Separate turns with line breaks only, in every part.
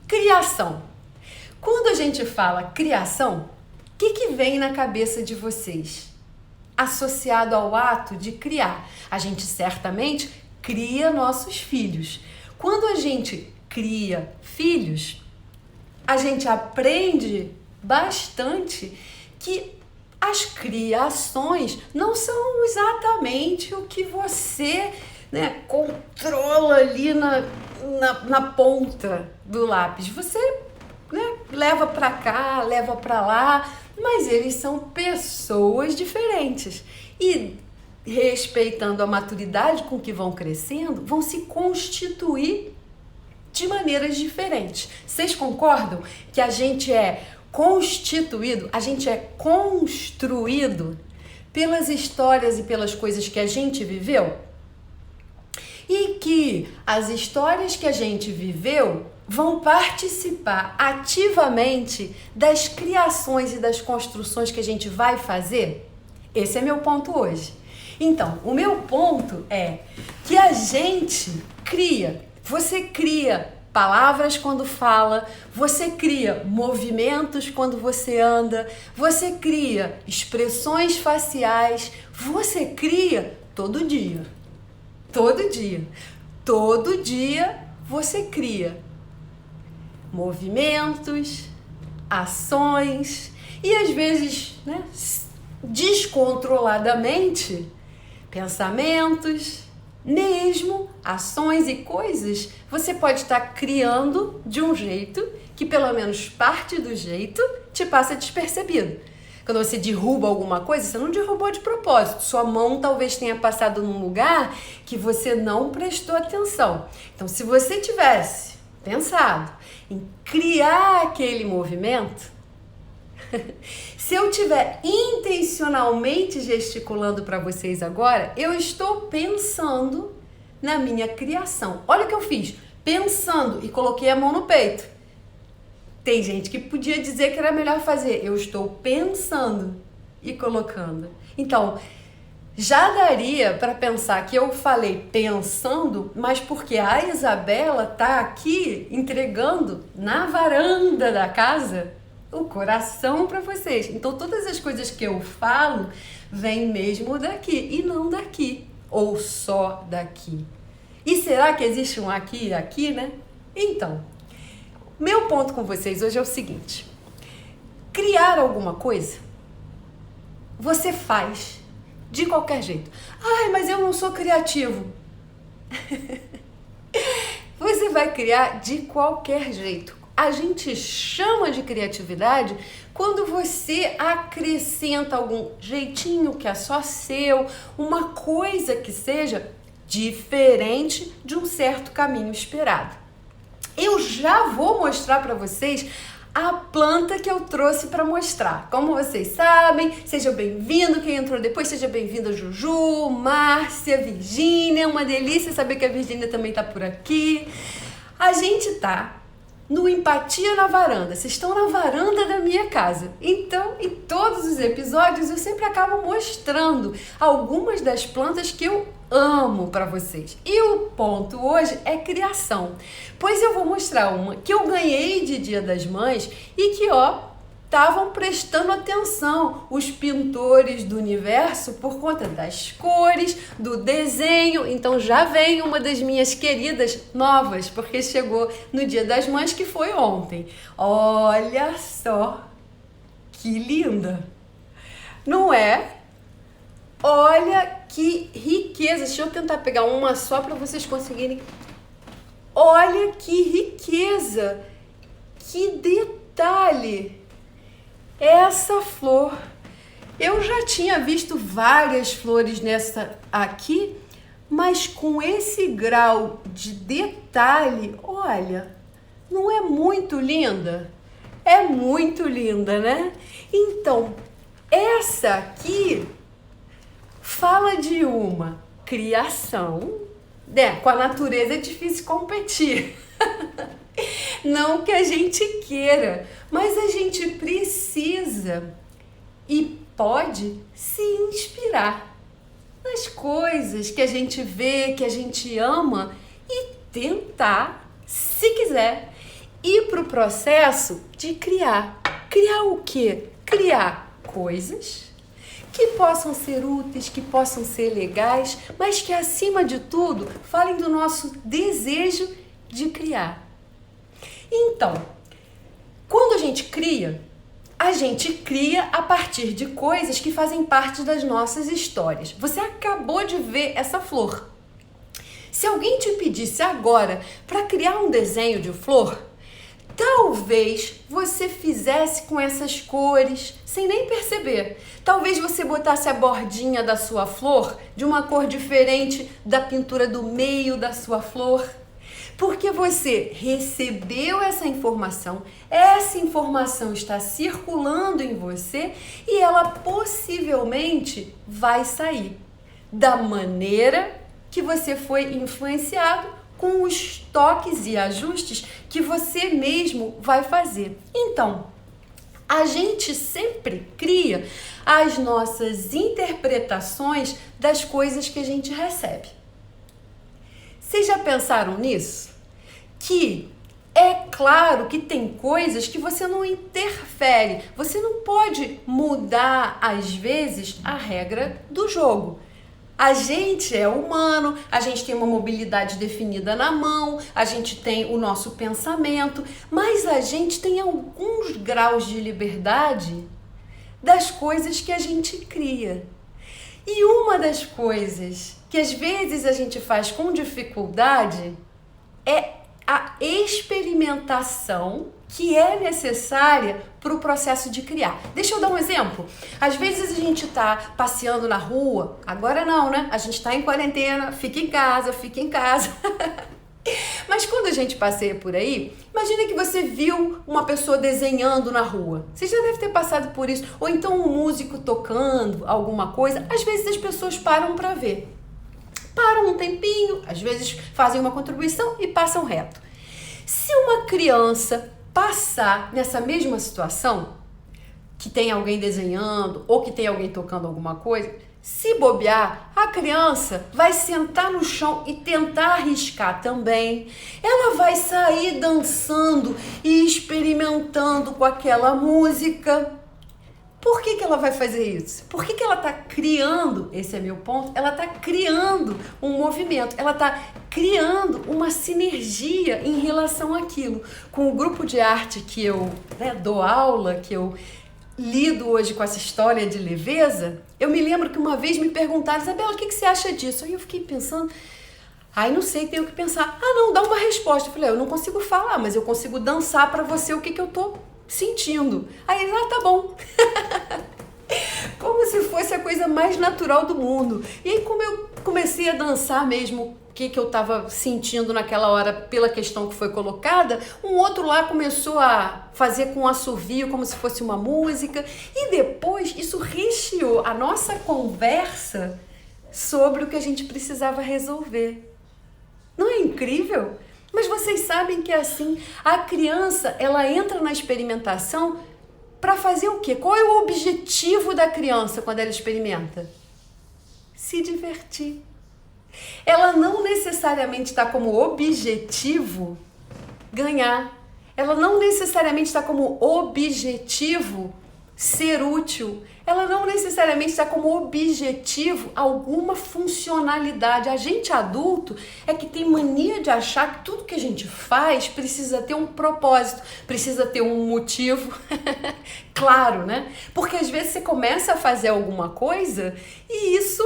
Criação. Quando a gente fala criação, o que vem na cabeça de vocês? Associado ao ato de criar. A gente certamente cria nossos filhos. Quando a gente cria filhos, a gente aprende bastante que as criações não são exatamente o que você controla ali na ponta do lápis. Você leva para cá, leva para lá, mas eles são pessoas diferentes. E respeitando a maturidade com que vão crescendo, vão se constituir de maneiras diferentes. Vocês concordam que a gente é constituído, a gente é construído pelas histórias e pelas coisas que a gente viveu? E que as histórias que a gente viveu vão participar ativamente das criações e das construções que a gente vai fazer? Esse é meu ponto hoje. Então, o meu ponto é que a gente cria. Você cria palavras quando fala, você cria movimentos quando você anda, você cria expressões faciais, você cria todo dia. Todo dia. Todo dia você cria movimentos, ações e às vezes, descontroladamente, pensamentos, mesmo ações e coisas, você pode estar criando de um jeito que pelo menos parte do jeito te passa despercebido. Quando você derruba alguma coisa, você não derrubou de propósito. Sua mão talvez tenha passado num lugar que você não prestou atenção. Então, se você tivesse pensado em criar aquele movimento, se eu estiver intencionalmente gesticulando para vocês agora, eu estou pensando na minha criação. Olha o que eu fiz, pensando e coloquei a mão no peito. Tem gente que podia dizer que era melhor fazer. Eu estou pensando e colocando. Então, já daria para pensar que eu falei pensando, mas porque a Isabela tá aqui entregando na varanda da casa o coração para vocês. Então, todas as coisas que eu falo vêm mesmo daqui e não daqui, ou só daqui. E será que existe um aqui e aqui, né? Então, meu ponto com vocês hoje é o seguinte: criar alguma coisa, você faz de qualquer jeito. Ai, mas eu não sou criativo. Você vai criar de qualquer jeito. A gente chama de criatividade quando você acrescenta algum jeitinho que é só seu, uma coisa que seja diferente de um certo caminho esperado. Eu já vou mostrar para vocês a planta que eu trouxe para mostrar. Como vocês sabem, seja bem-vindo quem entrou depois, seja bem-vinda Juju, Márcia, Virgínia, uma delícia saber que a Virgínia também tá por aqui. A gente tá no Empatia na Varanda. Vocês estão na varanda da minha casa. Então, em todos os episódios, eu sempre acabo mostrando algumas das plantas que eu amo para vocês. E o ponto hoje é criação. Pois eu vou mostrar uma que eu ganhei de Dia das Mães e que, estavam prestando atenção os pintores do universo por conta das cores, do desenho. Então já vem uma das minhas queridas novas, porque chegou no Dia das Mães, que foi ontem. Olha só que linda, não é? Olha que riqueza. Deixa eu tentar pegar uma só para vocês conseguirem. Olha que riqueza, que detalhe. Essa flor, eu já tinha visto várias flores nessa aqui, mas com esse grau de detalhe, olha, não é muito linda? É muito linda, né? Então, essa aqui fala de uma criação, com a natureza é difícil competir. Não que a gente queira, mas a gente precisa e pode se inspirar nas coisas que a gente vê, que a gente ama e tentar, se quiser, ir para o processo de criar. Criar o quê? Criar coisas que possam ser úteis, que possam ser legais, mas que, acima de tudo, falem do nosso desejo de criar. Então, quando a gente cria a partir de coisas que fazem parte das nossas histórias. Você acabou de ver essa flor. Se alguém te pedisse agora para criar um desenho de flor, talvez você fizesse com essas cores, sem nem perceber. Talvez você botasse a bordinha da sua flor de uma cor diferente da pintura do meio da sua flor. Porque você recebeu essa informação está circulando em você e ela possivelmente vai sair da maneira que você foi influenciado, com os toques e ajustes que você mesmo vai fazer. Então, a gente sempre cria as nossas interpretações das coisas que a gente recebe. Vocês já pensaram nisso? Que é claro que tem coisas que você não interfere, você não pode mudar, às vezes, a regra do jogo. A gente é humano, a gente tem uma mobilidade definida na mão, a gente tem o nosso pensamento, mas a gente tem alguns graus de liberdade das coisas que a gente cria. E uma das coisas que às vezes a gente faz com dificuldade é a experimentação que é necessária para o processo de criar. Deixa eu dar um exemplo. Às vezes a gente está passeando na rua, agora não, né? A gente está em quarentena, fica em casa. Mas quando a gente passeia por aí, imagina que você viu uma pessoa desenhando na rua. Você já deve ter passado por isso. Ou então um músico tocando alguma coisa. Às vezes as pessoas param para ver. Param um tempinho, às vezes fazem uma contribuição e passam reto. Se uma criança passar nessa mesma situação, que tem alguém desenhando ou que tem alguém tocando alguma coisa, se bobear, a criança vai sentar no chão e tentar arriscar também. Ela vai sair dançando e experimentando com aquela música. Por que ela vai fazer isso? Por que ela está criando, esse é meu ponto, ela está criando um movimento, ela está criando uma sinergia em relação àquilo. Com o grupo de arte que eu dou aula, que eu lido hoje com essa história de leveza, eu me lembro que uma vez me perguntaram, Isabela, o que você acha disso? Aí eu fiquei pensando, não sei, tenho que pensar. Não, dá uma resposta. Eu falei, eu não consigo falar, mas eu consigo dançar para você o que eu tô sentindo. Aí ele, tá bom. Como se fosse a coisa mais natural do mundo. E aí, como eu comecei a dançar mesmo o que eu estava sentindo naquela hora pela questão que foi colocada, um outro lá começou a fazer com um assovio como se fosse uma música. E depois isso recheou a nossa conversa sobre o que a gente precisava resolver. Não é incrível? Mas vocês sabem que é assim, a criança, ela entra na experimentação para fazer o quê? Qual é o objetivo da criança quando ela experimenta? Se divertir. Ela não necessariamente está como objetivo ganhar. Ela não necessariamente está como objetivo ser útil. Ela não necessariamente está como objetivo alguma funcionalidade. A gente adulto é que tem mania de achar que tudo que a gente faz precisa ter um propósito, precisa ter um motivo. Claro, né? Porque às vezes você começa a fazer alguma coisa e isso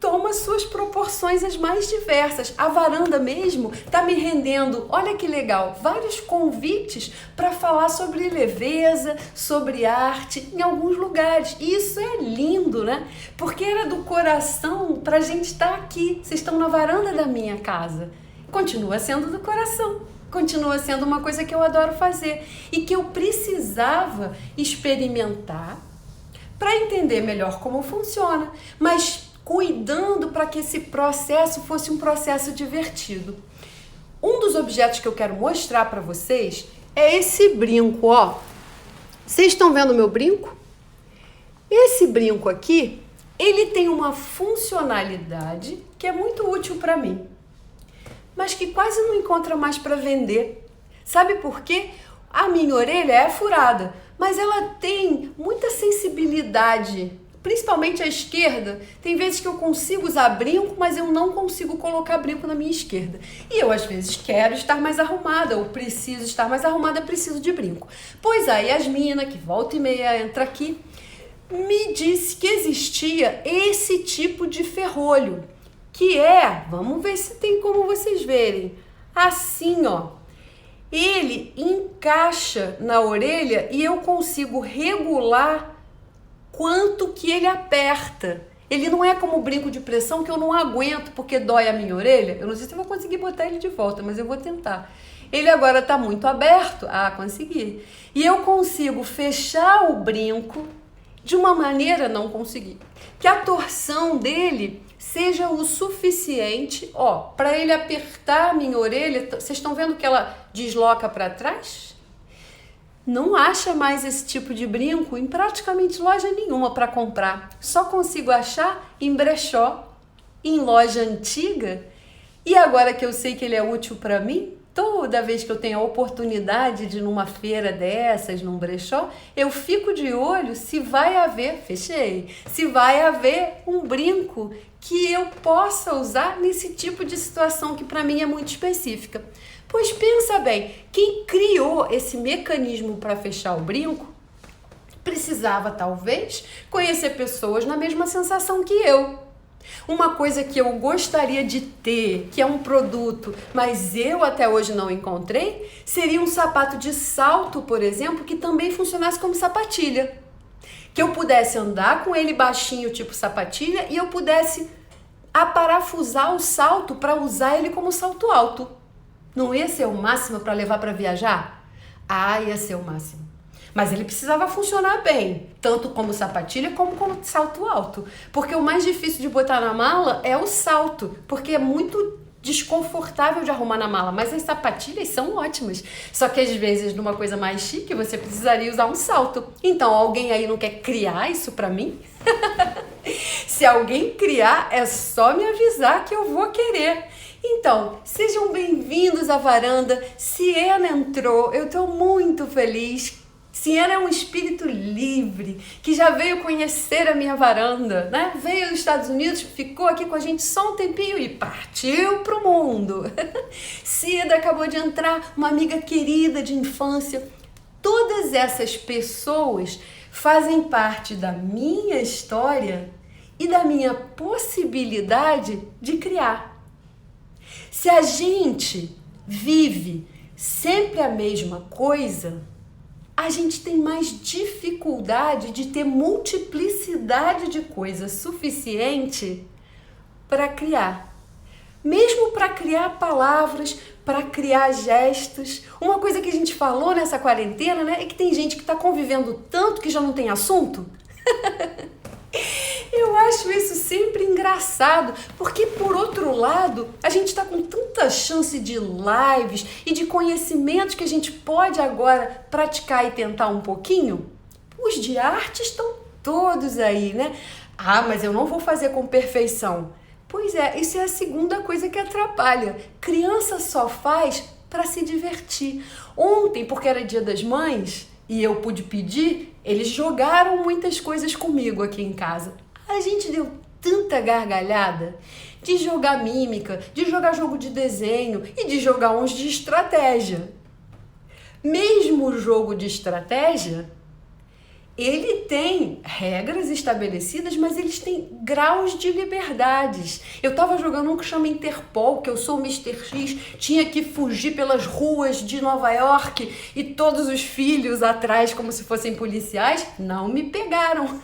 toma suas proporções as mais diversas. A varanda mesmo está me rendendo, olha que legal, vários convites para falar sobre leveza, sobre arte em alguns lugares. E isso é lindo, né? Porque era do coração para a gente estar aqui. Vocês estão na varanda da minha casa. Continua sendo do coração. Continua sendo uma coisa que eu adoro fazer e que eu precisava experimentar para entender melhor como funciona. Mas cuidando para que esse processo fosse um processo divertido. Um dos objetos que eu quero mostrar para vocês é esse brinco, ó. Vocês estão vendo o meu brinco? Esse brinco aqui, ele tem uma funcionalidade que é muito útil para mim, mas que quase não encontra mais para vender. Sabe por quê? A minha orelha é furada, mas ela tem muita sensibilidade, principalmente a esquerda. Tem vezes que eu consigo usar brinco, mas eu não consigo colocar brinco na minha esquerda. E eu, às vezes, quero estar mais arrumada, ou preciso estar mais arrumada, preciso de brinco. Pois a Yasmina, que volta e meia entra aqui, me disse que existia esse tipo de ferrolho, que é, vamos ver se tem como vocês verem, assim, ó. Ele encaixa na orelha e eu consigo regular quanto que ele aperta. Ele não é como o brinco de pressão que eu não aguento porque dói a minha orelha. Eu não sei se eu vou conseguir botar ele de volta, mas eu vou tentar. Ele agora está muito aberto. Ah, consegui. E eu consigo fechar o brinco de uma maneira, não consegui, que a torção dele seja o suficiente, ó, para ele apertar a minha orelha. Vocês estão vendo que ela desloca para trás? Não acha mais esse tipo de brinco em praticamente loja nenhuma para comprar. Só consigo achar em brechó, em loja antiga. E agora que eu sei que ele é útil para mim, toda vez que eu tenho a oportunidade de ir numa feira dessas, num brechó, eu fico de olho se vai haver, se vai haver um brinco que eu possa usar nesse tipo de situação que para mim é muito específica. Pois pensa bem, quem criou esse mecanismo para fechar o brinco precisava talvez conhecer pessoas na mesma sensação que eu. Uma coisa que eu gostaria de ter, que é um produto, mas eu até hoje não encontrei, seria um sapato de salto, por exemplo, que também funcionasse como sapatilha. Que eu pudesse andar com ele baixinho, tipo sapatilha, e eu pudesse aparafusar o salto para usar ele como salto alto. Não ia ser o máximo para levar para viajar? Ah, ia ser o máximo. Mas ele precisava funcionar bem, tanto como sapatilha como salto alto. Porque o mais difícil de botar na mala é o salto, porque é muito desconfortável de arrumar na mala. Mas as sapatilhas são ótimas. Só que às vezes, numa coisa mais chique, você precisaria usar um salto. Então, alguém aí não quer criar isso pra mim? Se alguém criar, é só me avisar que eu vou querer. Então, sejam bem-vindos à varanda. Siena entrou, eu tô muito feliz. Siena é um espírito livre, que já veio conhecer a minha varanda, né? Veio dos Estados Unidos, ficou aqui com a gente só um tempinho e partiu pro mundo. Cida acabou de entrar, uma amiga querida de infância. Todas essas pessoas fazem parte da minha história e da minha possibilidade de criar. Se a gente vive sempre a mesma coisa, a gente tem mais dificuldade de ter multiplicidade de coisas suficiente para criar. Mesmo para criar palavras, para criar gestos. Uma coisa que a gente falou nessa quarentena, né, é que tem gente que está convivendo tanto que já não tem assunto. Eu acho isso sempre engraçado, porque por outro lado, a gente está com tanta chance de lives e de conhecimentos que a gente pode agora praticar e tentar um pouquinho. Os de arte estão todos aí, né? Ah, mas eu não vou fazer com perfeição. Pois é, isso é a segunda coisa que atrapalha. Criança só faz para se divertir. Ontem, porque era Dia das Mães e eu pude pedir, eles jogaram muitas coisas comigo aqui em casa. A gente deu tanta gargalhada de jogar mímica, de jogar jogo de desenho e de jogar uns de estratégia. Mesmo o jogo de estratégia, ele tem regras estabelecidas, mas eles têm graus de liberdades. Eu estava jogando um que chama Interpol, que eu sou o Mr. X, tinha que fugir pelas ruas de Nova York e todos os filhos atrás como se fossem policiais, não me pegaram.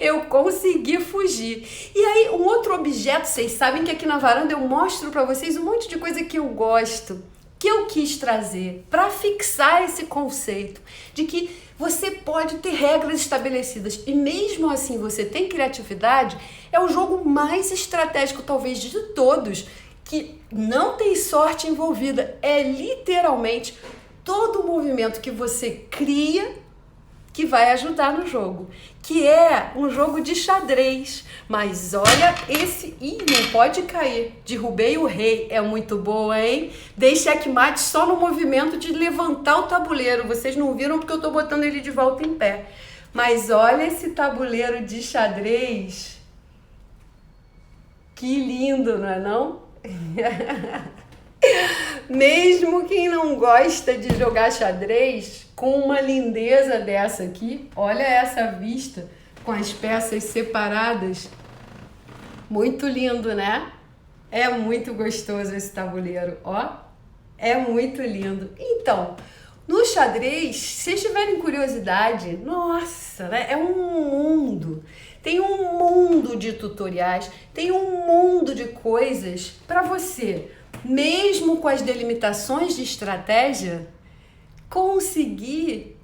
Eu consegui fugir. E aí, um outro objeto, vocês sabem que aqui na varanda eu mostro para vocês um monte de coisa que eu gosto, que eu quis trazer para fixar esse conceito de que você pode ter regras estabelecidas e mesmo assim você tem criatividade. É o jogo mais estratégico talvez de todos, que não tem sorte envolvida. É literalmente todo o movimento que você cria que vai ajudar no jogo, que é um jogo de xadrez. Mas olha esse... Ih, não pode cair. Derrubei o rei. É muito boa, hein? Dei checkmate só no movimento de levantar o tabuleiro. Vocês não viram porque eu tô botando ele de volta em pé. Mas olha esse tabuleiro de xadrez. Que lindo, não é não? Mesmo quem não gosta de jogar xadrez, com uma lindeza dessa aqui, olha essa vista com as peças separadas. Muito lindo, né? É muito gostoso esse tabuleiro, ó. É muito lindo. Então, no xadrez, se vocês tiverem curiosidade, nossa, né? É um mundo. Tem um mundo de tutoriais, tem um mundo de coisas para você, mesmo com as delimitações de estratégia, conseguir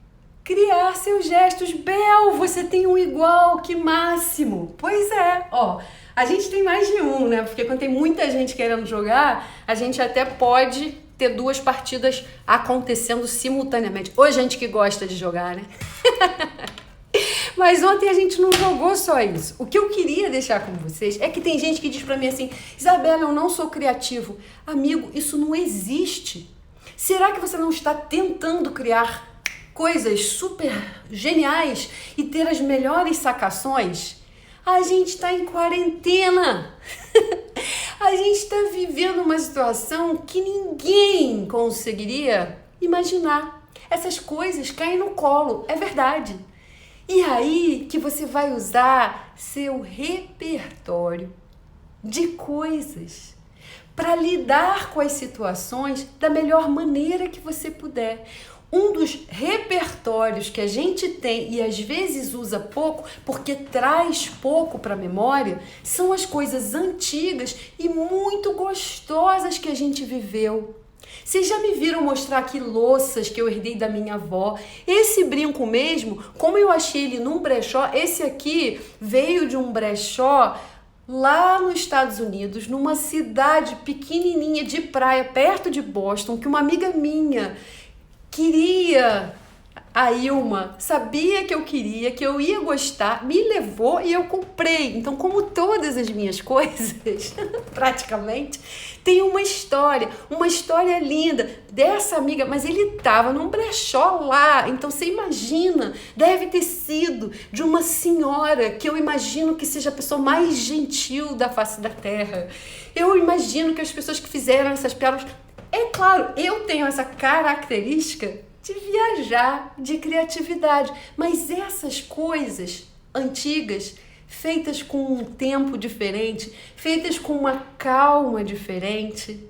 criar seus gestos. Bel, você tem um igual, que máximo! Pois é, ó, a gente tem mais de um, né? Porque quando tem muita gente querendo jogar, a gente até pode ter 2 partidas acontecendo simultaneamente. Ô, gente que gosta de jogar, né? Mas ontem a gente não jogou só isso. O que eu queria deixar com vocês é que tem gente que diz pra mim assim: Isabela, eu não sou criativo. Amigo, isso não existe. Será que você não está tentando criar coisas super geniais e ter as melhores sacações? A gente está em quarentena. A gente está vivendo uma situação que ninguém conseguiria imaginar. Essas coisas caem no colo, é verdade. E aí que você vai usar seu repertório de coisas para lidar com as situações da melhor maneira que você puder. Um dos repertórios que a gente tem e às vezes usa pouco, porque traz pouco para a memória, são as coisas antigas e muito gostosas que a gente viveu. Vocês já me viram mostrar aqui louças que eu herdei da minha avó? Esse brinco mesmo, como eu achei ele num brechó, esse aqui veio de um brechó lá nos Estados Unidos, numa cidade pequenininha de praia, perto de Boston, que uma amiga minha queria. A Ilma sabia que eu queria, que eu ia gostar, me levou e eu comprei. Então, como todas as minhas coisas, praticamente, tem uma história linda dessa amiga, mas ele estava num brechó lá. Então, você imagina, deve ter sido de uma senhora que eu imagino que seja a pessoa mais gentil da face da terra. Eu imagino que as pessoas que fizeram essas pérolas... É claro, eu tenho essa característica de viajar, de criatividade, mas essas coisas antigas, feitas com um tempo diferente, feitas com uma calma diferente,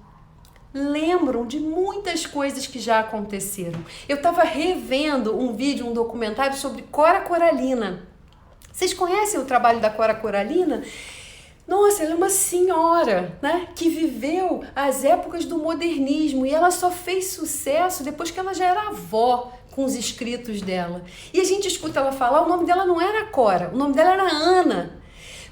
lembram de muitas coisas que já aconteceram. Eu estava revendo um vídeo, um documentário sobre Cora Coralina. Vocês conhecem o trabalho da Cora Coralina? Nossa, ela é uma senhora, né, que viveu as épocas do modernismo e ela só fez sucesso depois que ela já era avó, com os escritos dela. E a gente escuta ela falar, o nome dela não era Cora, o nome dela era Ana.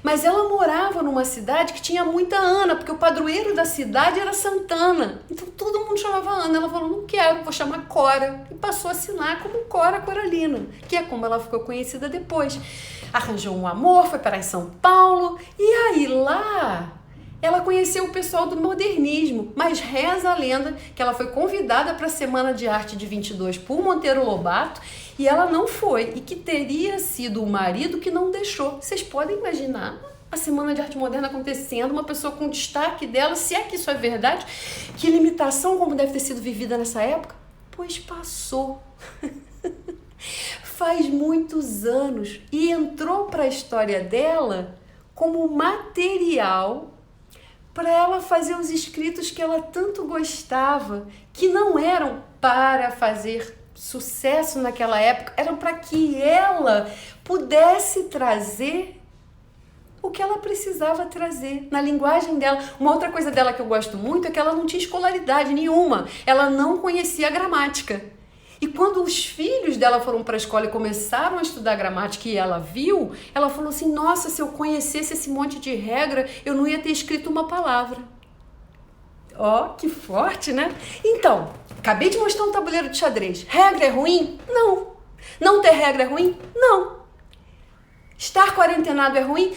Mas ela morava numa cidade que tinha muita Ana, porque o padroeiro da cidade era Santana. Então todo mundo chamava Ana. Ela falou, não quero, vou chamar Cora. E passou a assinar como Cora Coralina, que é como ela ficou conhecida depois. Arranjou um amor, foi parar em São Paulo. E aí lá ela conheceu o pessoal do modernismo. Mas reza a lenda que ela foi convidada para a Semana de Arte de 22 por Monteiro Lobato. E ela não foi, e que teria sido o marido que não deixou. Vocês podem imaginar a Semana de Arte Moderna acontecendo, uma pessoa com destaque dela, se é que isso é verdade, que limitação como deve ter sido vivida nessa época? Pois passou. Faz muitos anos e entrou para a história dela como material para ela fazer os escritos que ela tanto gostava, que não eram para fazer sucesso naquela época, eram para que ela pudesse trazer o que ela precisava trazer na linguagem dela. Uma outra coisa dela que eu gosto muito é que ela não tinha escolaridade nenhuma, ela não conhecia a gramática. E quando os filhos dela foram para a escola e começaram a estudar gramática e ela viu, ela falou assim, nossa, se eu conhecesse esse monte de regra, eu não ia ter escrito uma palavra. Ó, que forte, né? Então, acabei de mostrar um tabuleiro de xadrez. Regra é ruim? Não. Não ter regra é ruim? Não. Estar quarentenado é ruim?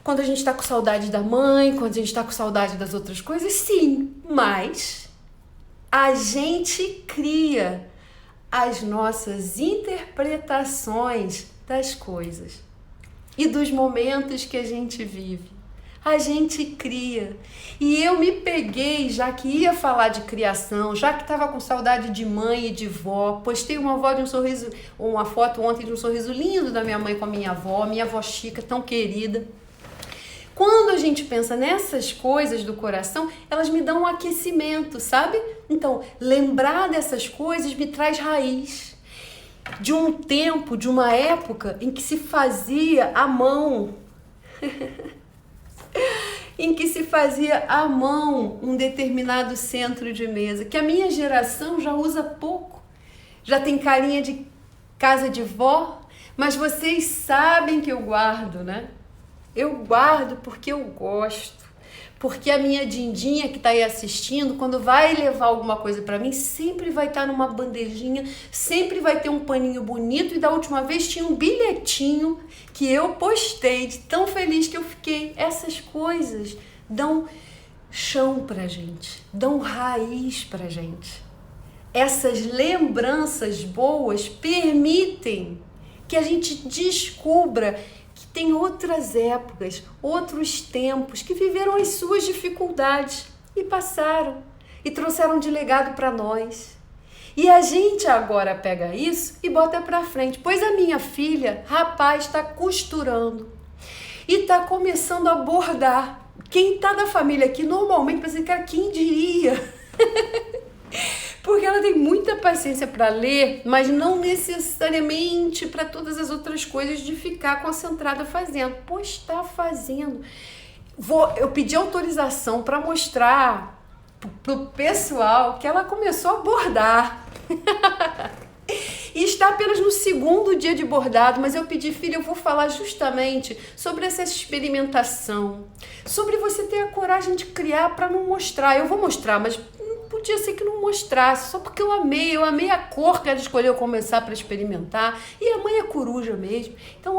Quando a gente está com saudade da mãe, quando a gente está com saudade das outras coisas, sim. Mas a gente cria as nossas interpretações das coisas e dos momentos que a gente vive. A gente cria. E eu me peguei, já que ia falar de criação, já que estava com saudade de mãe e de vó, postei uma foto ontem de um sorriso lindo da minha mãe com a minha avó Chica, tão querida. Quando a gente pensa nessas coisas do coração, elas me dão um aquecimento, sabe? Então, lembrar dessas coisas me traz raiz. De um tempo, de uma época em que se fazia à mão. Em que se fazia à mão um determinado centro de mesa, que a minha geração já usa pouco. Já tem carinha de casa de vó, mas vocês sabem que eu guardo, né? Eu guardo porque eu gosto. Porque a minha Dindinha que está aí assistindo, quando vai levar alguma coisa para mim, sempre vai estar numa bandejinha, sempre vai ter um paninho bonito. E da última vez tinha um bilhetinho que eu postei, de tão feliz que eu fiquei. Essas coisas dão chão pra gente, dão raiz pra gente. Essas lembranças boas permitem que a gente descubra que tem outras épocas, outros tempos que viveram as suas dificuldades e passaram e trouxeram de legado para nós. E a gente agora pega isso e bota para frente. Pois a minha filha, rapaz, está costurando e está começando a bordar. Quem está da família aqui normalmente pensa, cara, quem diria? Porque ela tem muita paciência para ler, mas não necessariamente para todas as outras coisas de ficar concentrada fazendo. Pois está fazendo. Eu pedi autorização para mostrar pro pessoal que ela começou a bordar. E está apenas no segundo dia de bordado, mas eu pedi, filha, eu vou falar justamente sobre essa experimentação, sobre você ter a coragem de criar para não mostrar. Eu vou mostrar, mas podia ser que não mostrasse, só porque eu amei a cor que ela escolheu começar para experimentar, e a mãe é coruja mesmo. Então,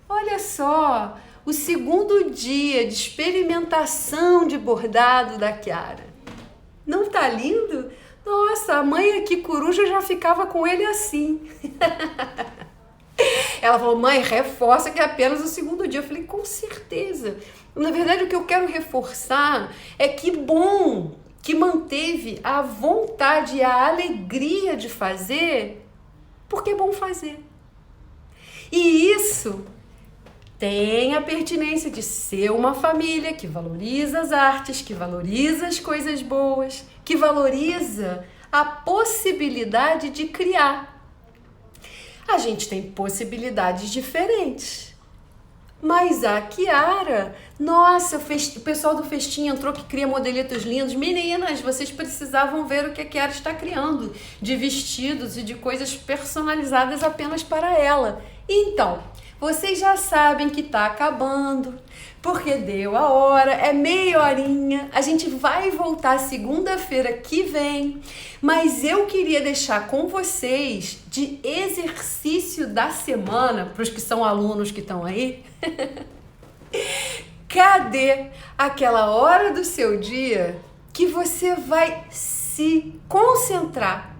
olha só, o segundo dia de experimentação de bordado da Chiara. Não tá lindo? Nossa, a mãe aqui coruja já ficava com ele assim. Ela falou, mãe, reforça que é apenas o segundo dia. Eu falei, com certeza. Na verdade, o que eu quero reforçar é que bom que manteve a vontade e a alegria de fazer, porque é bom fazer. E isso tem a pertinência de ser uma família que valoriza as artes, que valoriza as coisas boas, que valoriza a possibilidade de criar. A gente tem possibilidades diferentes. Mas a Chiara, nossa, o pessoal do Festim entrou que cria modelitos lindos. Meninas, vocês precisavam ver o que a Chiara está criando de vestidos e de coisas personalizadas apenas para ela. Então, vocês já sabem que tá acabando, porque deu a hora, é meia horinha, a gente vai voltar segunda-feira que vem, mas eu queria deixar com vocês de exercício da semana, para os que são alunos que estão aí, cadê aquela hora do seu dia que você vai se concentrar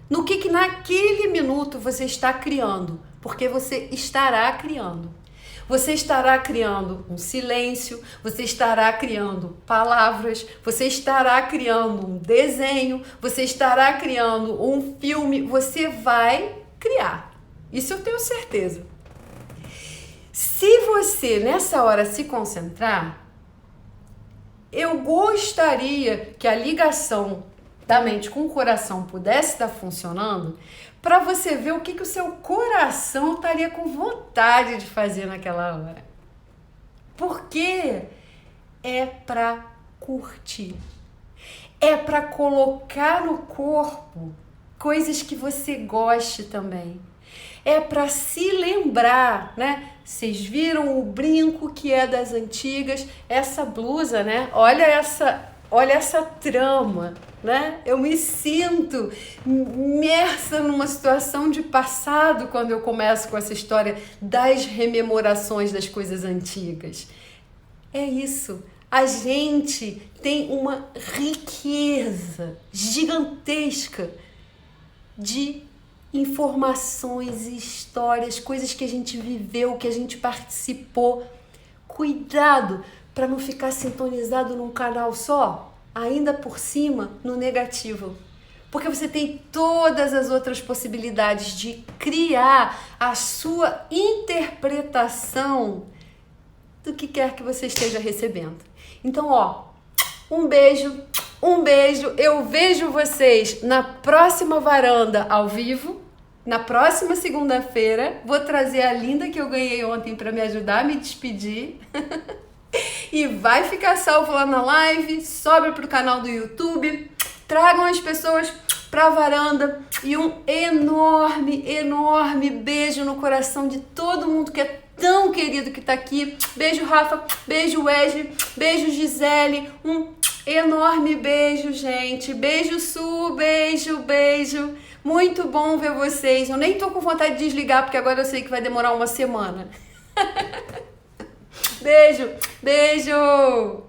no que naquele minuto você está criando? Porque você estará criando. Você estará criando um silêncio, você estará criando palavras, você estará criando um desenho, você estará criando um filme, você vai criar. Isso eu tenho certeza. Se você nessa hora se concentrar, eu gostaria que a ligação da mente com o coração pudesse estar funcionando, para você ver o que o seu coração estaria com vontade de fazer naquela hora. Porque é para curtir. É para colocar no corpo coisas que você goste também. É para se lembrar, né? Vocês viram o brinco que é das antigas? Essa blusa, né? Olha essa olha essa trama, né? Eu me sinto imersa numa situação de passado quando eu começo com essa história das rememorações das coisas antigas. É isso. A gente tem uma riqueza gigantesca de informações e histórias, coisas que a gente viveu, que a gente participou. Cuidado para não ficar sintonizado num canal só, ainda por cima no negativo. Porque você tem todas as outras possibilidades de criar a sua interpretação do que quer que você esteja recebendo. Então, ó, um beijo. Eu vejo vocês na próxima varanda ao vivo, na próxima segunda-feira. Vou trazer a linda que eu ganhei ontem para me ajudar a me despedir. E vai ficar salvo lá na live, sobe pro canal do YouTube. Tragam as pessoas pra varanda e um enorme, enorme beijo no coração de todo mundo que é tão querido que tá aqui. Beijo, Rafa. Beijo, Wesley. Beijo, Gisele. Um enorme beijo, gente. Beijo, Su. Beijo, beijo. Muito bom ver vocês. Eu nem tô com vontade de desligar, porque agora eu sei que vai demorar uma semana. Beijo, beijo.